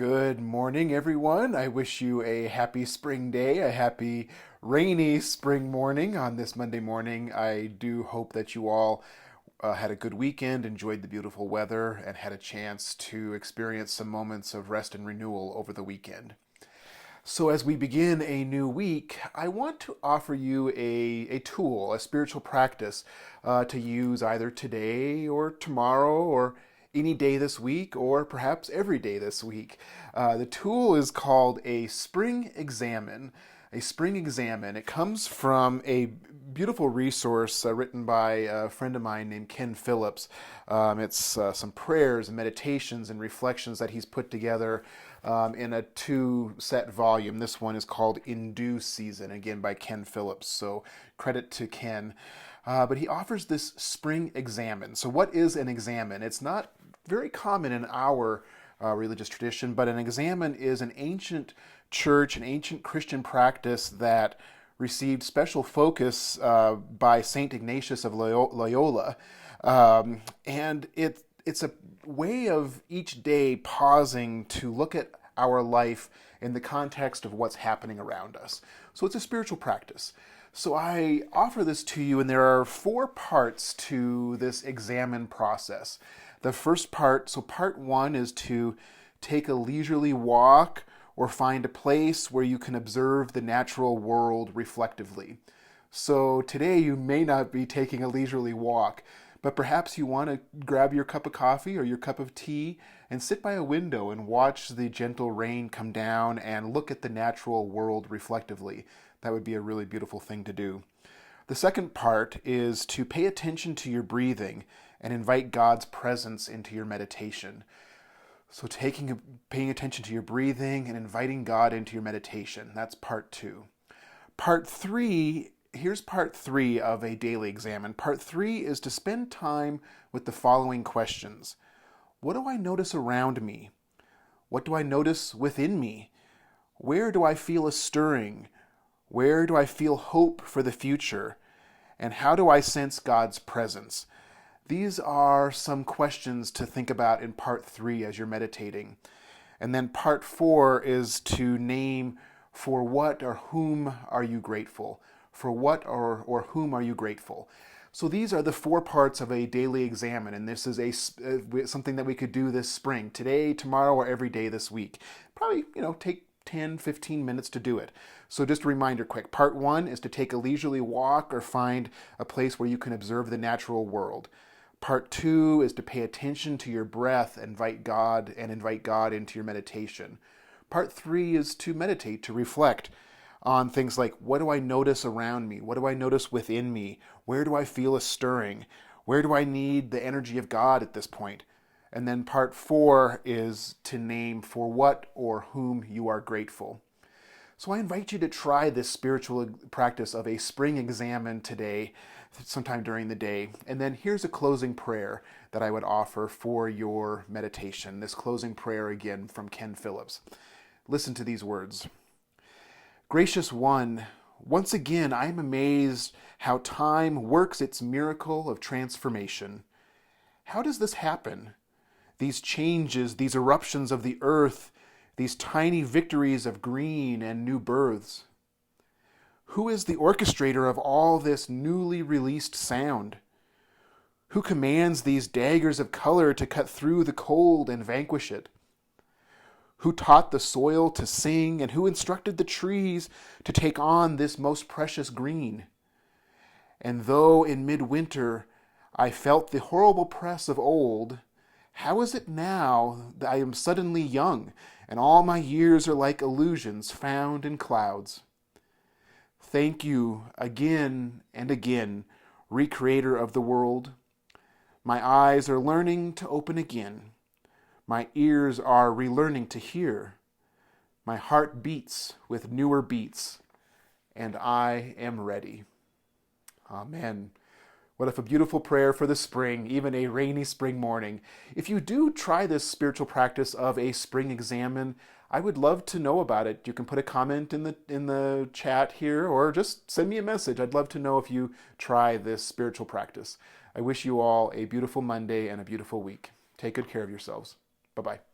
Good morning, everyone. I wish you a happy spring day, a happy rainy spring morning on this Monday morning. I do hope that you all had a good weekend, enjoyed the beautiful weather, and had a chance to experience some moments of rest and renewal over the weekend. So, as we begin a new week, I want to offer you a tool, a spiritual practice to use either today or tomorrow or any day this week or perhaps every day this week. The tool is called a Spring Examen. A Spring Examen. It comes from a beautiful resource written by a friend of mine named Ken Phillips. It's some prayers and meditations and reflections that he's put together in a two-set volume. This one is called In Due Season, again by Ken Phillips. So credit to Ken. But he offers this Spring Examen. So what is an examen? It's not very common in our religious tradition, but an examen is an ancient church, an ancient Christian practice that received special focus by Saint Ignatius of Loyola. And it's a way of each day pausing to look at our life in the context of what's happening around us. So it's a spiritual practice. So I offer this to you, and there are 4 parts to this examen process. The first part, so part 1 is to take a leisurely walk or find a place where you can observe the natural world reflectively. So today you may not be taking a leisurely walk, but perhaps you want to grab your cup of coffee or your cup of tea and sit by a window and watch the gentle rain come down and look at the natural world reflectively. That would be a really beautiful thing to do. The second part is to pay attention to your breathing and invite God's presence into your meditation. So paying attention to your breathing and inviting God into your meditation. That's part 2. Here's part 3 of a daily examen. Part 3 is to spend time with the following questions. What do I notice around me? What do I notice within me? Where do I feel a stirring? Where do I feel hope for the future? And how do I sense God's presence? These are some questions to think about in part 3 as you're meditating. And then part 4 is to name for what or whom are you grateful? For what or whom are you grateful? So these are the 4 parts of a daily examen, and this is something that we could do this spring, today, tomorrow, or every day this week. Probably, take 10, 15 minutes to do it. So just a reminder quick. Part 1 is to take a leisurely walk or find a place where you can observe the natural world. Part 2 is to pay attention to your breath, invite God into your meditation. Part 3 is to meditate, to reflect on things like, what do I notice around me? What do I notice within me? Where do I feel a stirring? Where do I need the energy of God at this point? And then part 4 is to name for what or whom you are grateful. So I invite you to try this spiritual practice of a spring examen today, sometime during the day. And then here's a closing prayer that I would offer for your meditation. This closing prayer again from Ken Phillips. Listen to these words. Gracious One, once again I am amazed how time works its miracle of transformation. How does this happen? These changes, these eruptions of the earth, these tiny victories of green and new births. Who is the orchestrator of all this newly released sound? Who commands these daggers of color to cut through the cold and vanquish it? Who taught the soil to sing, and who instructed the trees to take on this most precious green? And though in midwinter I felt the horrible press of old, how is it now that I am suddenly young, and all my years are like illusions found in clouds? Thank you again and again, Recreator of the world. My eyes are learning to open again. My ears are relearning to hear. My heart beats with newer beats, and I am ready. Amen. What a beautiful prayer for the spring, even a rainy spring morning. If you do try this spiritual practice of a spring examen, I would love to know about it. You can put a comment in the chat here, or just send me a message. I'd love to know if you try this spiritual practice. I wish you all a beautiful Monday and a beautiful week. Take good care of yourselves. Bye-bye.